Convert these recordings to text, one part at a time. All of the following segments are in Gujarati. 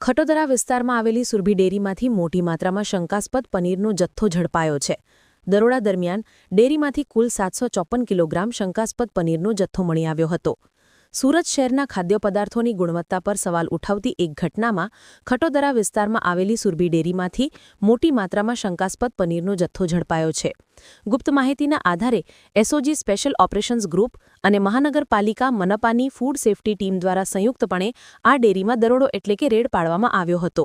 ખટોદરા વિસ્તારમાં આવેલી સુરભી ડેરીમાંથી મોટી માત્રામાં શંકાસ્પદ પનીરનો જથ્થો ઝડપાયો છે. દરોડા દરમિયાન ડેરીમાંથી કુલ 754 કિલોગ્રામ શંકાસ્પદ પનીરનો જથ્થો મળી આવ્યો હતો. સુરત શહેરના ખાદ્ય પદાર્થોની ગુણવત્તા પર સવાલ ઉઠાવતી એક ઘટનામાં ખટોદરા વિસ્તારમાં આવેલી સુરભી ડેરીમાંથી મોટી માત્રામાં શંકાસ્પદ પનીરનો જથ્થો ઝડપાયો છે. ગુપ્ત માહિતીના આધારે એસઓજી સ્પેશિયલ ઓપરેશન્સ ગ્રુપ અને મહાનગરપાલિકા મનપાની ફૂડ સેફટી ટીમ દ્વારા સંયુક્તપણે આ ડેરીમાં દરોડો એટલે કે રેડ પાડવામાં આવ્યો હતો.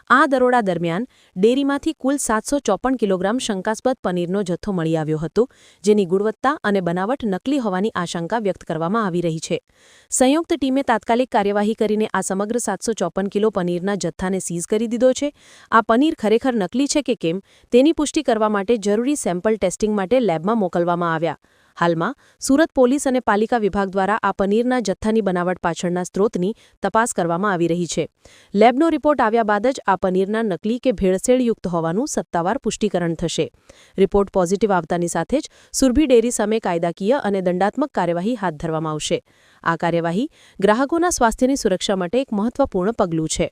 આ દરોડા દરમિયાન ડેરીમાંથી કુલ 754 કિલોગ્રામ શંકાસ્પદ પનીરનો જથ્થો મળી આવ્યો હતો, જેની ગુણવત્તા અને બનાવટ નકલી હોવાની આશંકા વ્યક્ત કરવામાં આવી રહી છે. સંયુક્ત ટીમે તાત્કાલિક કાર્યવાહી કરીને આ સમગ્ર 754 કિલો પનીરના જથ્થાને સીઝ કરી દીધો છે. આ પનીર ખરેખર નકલી છે કે કેમ તેની પુષ્ટિ કરવા માટે જરૂરી સેમ્પલ ટેસ્ટિંગ માટે લેબમાં મોકલવામાં આવ્યા. હાલમાં સુરત પોલીસ અને પાલિકા વિભાગ દ્વારા આ પનીરના જથ્થાની બનાવટ પાછળના સ્ત્રોતની તપાસ કરવામાં આવી રહી છે. લેબનો રિપોર્ટ આવ્યા બાદ જ આ પનીરના નકલી કે ભેળસેળયુક્ત હોવાનું સત્તાવાર પુષ્ટિકરણ થશે. રિપોર્ટ પોઝિટિવ આવતાની સાથે જ સુરભી ડેરી સામે કાયદાકીય અને દંડાત્મક કાર્યવાહી હાથ ધરવામાં આવશે. આ કાર્યવાહી ગ્રાહકોના સ્વાસ્થ્યની સુરક્ષા માટે એક મહત્વપૂર્ણ પગલું છે.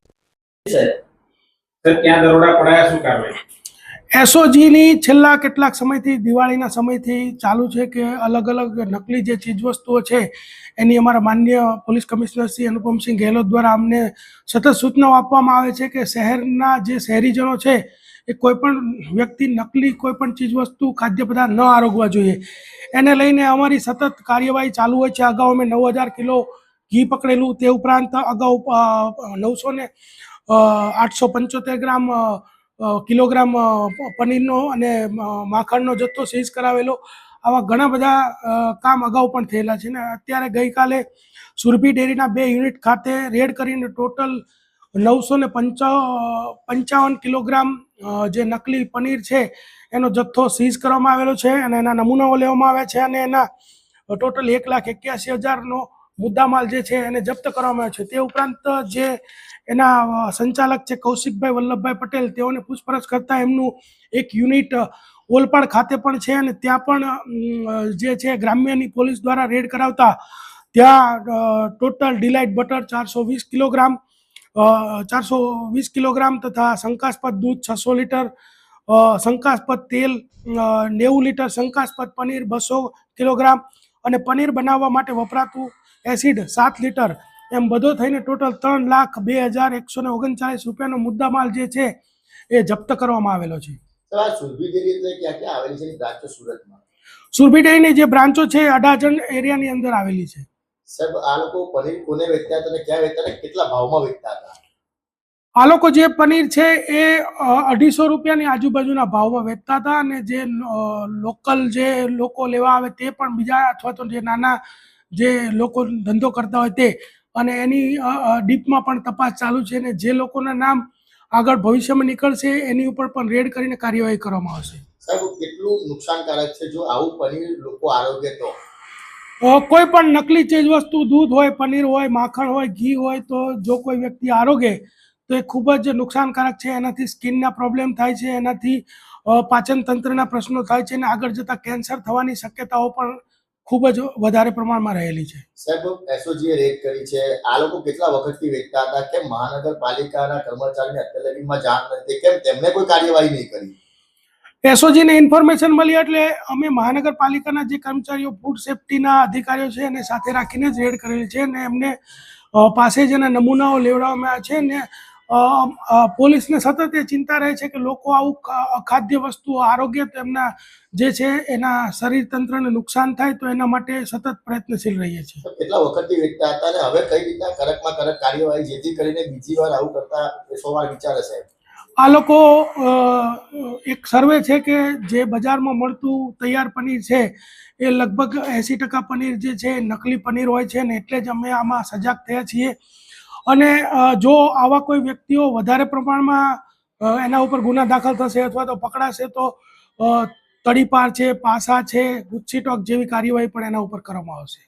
એસઓજીની છેલ્લા કેટલાક સમયથી દિવાળીના સમયથી ચાલુ છે કે અલગ અલગ નકલી જે ચીજવસ્તુઓ છે એની અમારા માનનીય પોલીસ કમિશનર શ્રી અનુપમસિંહ ગેહલોત દ્વારા અમને સતત સૂચનાઓ આપવામાં આવે છે કે શહેરના જે શહેરીજનો છે એ કોઈપણ વ્યક્તિ નકલી કોઈપણ ચીજવસ્તુ ખાદ્ય પદાર્થ ન આરોગવા જોઈએ. એને લઈને અમારી સતત કાર્યવાહી ચાલુ હોય છે. અગાઉ અમે 9000 કિલો ઘી પકડેલું, તે ઉપરાંત અગાઉ 875 ગ્રામ કિલોગ્રામ પનીરનો અને માખણનો જથ્થો સીઝ કરાવેલો. આવા ઘણા બધા કામ અગાઉ પણ થયેલા છે ને અત્યારે ગઈકાલે સુરભી ડેરીના 2 યુનિટ ખાતે રેડ કરીને ટોટલ 955 કિલોગ્રામ જે નકલી પનીર છે એનો જથ્થો સીઝ કરવામાં આવેલો છે અને એના નમૂનાઓ લેવામાં આવ્યા છે અને એના ટોટલ 1,81,000નો મુદ્દામાલ જે છે એને જપ્ત કરવામાં આવ્યો છે. તે ઉપરાંત જે એના સંચાલક છે કૌશિકભાઈ વલ્લભભાઈ પટેલ, તેઓને પૂછપરછ કરતા એમનું એક યુનિટ ઓલપાડ ખાતે પણ છે અને ત્યાં પણ જે છે ગ્રામ્યની પોલીસ દ્વારા રેડ કરાવતા ત્યાં ટોટલ ડિલાઇટ બટર 420 કિલોગ્રામ તથા શંકાસ્પદ દૂધ 600 લીટર, શંકાસ્પદ તેલ 90 લીટર, શંકાસ્પદ પનીર 200 કિલોગ્રામ અને પનીર બનાવવા માટે વપરાતું એસિડ 7 લીટર એમ બધો થઈને ટોટલ 3,02,139 રૂપિયાનો મુદ્દામાલ જે છે એ જપ્ત કરવામાં આવેલો છે. સુરભી ડેરીની જે બ્રાન્ચો છે અડાજણ એરિયાની અંદર આવેલી છે. સાહેબ, આ લોકો પનીર કોને વેચતા હતા અને ક્યાં વેચતા હતા, કેટલા ભાવમાં વેચતા હતા? આ લોકો જે પનીર છે એ 250 રૂપિયાની આજુબાજુના ભાવમાં વેચતા હતા અને જે લોકલ જે લોકો લેવા આવે તે પણ બીજા અથવા તો જે નાના જે લોકો ધંધો કરતા હોય તે, અને એની ડીપમાં પણ તપાસ ચાલુ છે અને જે લોકોના નામ આગળ ભવિષ્યમાં નીકળશે એની ઉપર પણ રેડ કરીને કાર્યવાહી કરવામાં આવશે. સાહેબ, કેટલું નુકસાનકારક છે જો આવું પનીર લોકો આરોગે તો? કોઈ પણ નકલી ચીજ વસ્તુ, દૂધ હોય, પનીર હોય, માખણ હોય, ઘી હોય, તો જો કોઈ વ્યક્તિ આરોગે તો એ ખૂબ જ નુકસાનકારક છે. એનાથી સ્કિનના પ્રોબ્લેમ થાય છે, એનાથી પાચન તંત્રના પ્રશ્નો થાય છે અને આગળ જતાં કેન્સર થવાની શક્યતાઓ પણ ખૂબ જ વધારે પ્રમાણમાં રહેલી છે. સાહેબ, એસઓજીએ રેડ કરી છે. આ લોકો કેટલા વખતથી વેચતા હતા? કેમ મહાનગરપાલિકાના કર્મચારીને અત્યાર લગીમાં જાણ નથી? કેમ તેમને કોઈ કાર્યવાહી નહીં કરી? એસઓજીને ઇન્ફોર્મેશન મળી એટલે અમે મહાનગરપાલિકાના જે કર્મચારીઓ, ફૂડ સેફટીના અધિકારીઓ છે એને સાથે રાખીને જ રેડ કરેલી છે અને એમને પાસે જ એના નમૂનાઓ લેવડાવવામાં આવ્યા છે અને પોલીસને સતત એ ચિંતા રહે છે કે લોકો આવું અખાદ્ય વસ્તુઓ આરોગ્ય તો એમના જે છે એના શરીર તંત્રને નુકસાન થાય તો એના માટે સતત પ્રયત્નશીલ રહીએ છીએ. કેટલા વખતથી વેચતા હતા અને હવે કઈ રીતના કડકમાં કડક કાર્યવાહી જેથી કરીને બીજી વાર આવું કરતા સોવાર વિચારે સાહેબ? આ લોકો એક સર્વે છે કે જે બજારમાં મળતું તૈયાર પનીર છે એ લગભગ 80% પનીર જે છે નકલી પનીર હોય છે ને એટલે જ અમે આમાં સજાગ થયા છીએ. અને જો આવા કોઈ વ્યક્તિઓ વધારે પ્રમાણમાં એના ઉપર ગુના દાખલ થશે અથવા તો પકડાશે તો તડીપાર છે, પાસા છે, ગુસ્સી ટોક જેવી કાર્યવાહી પણ એના ઉપર કરવામાં આવશે.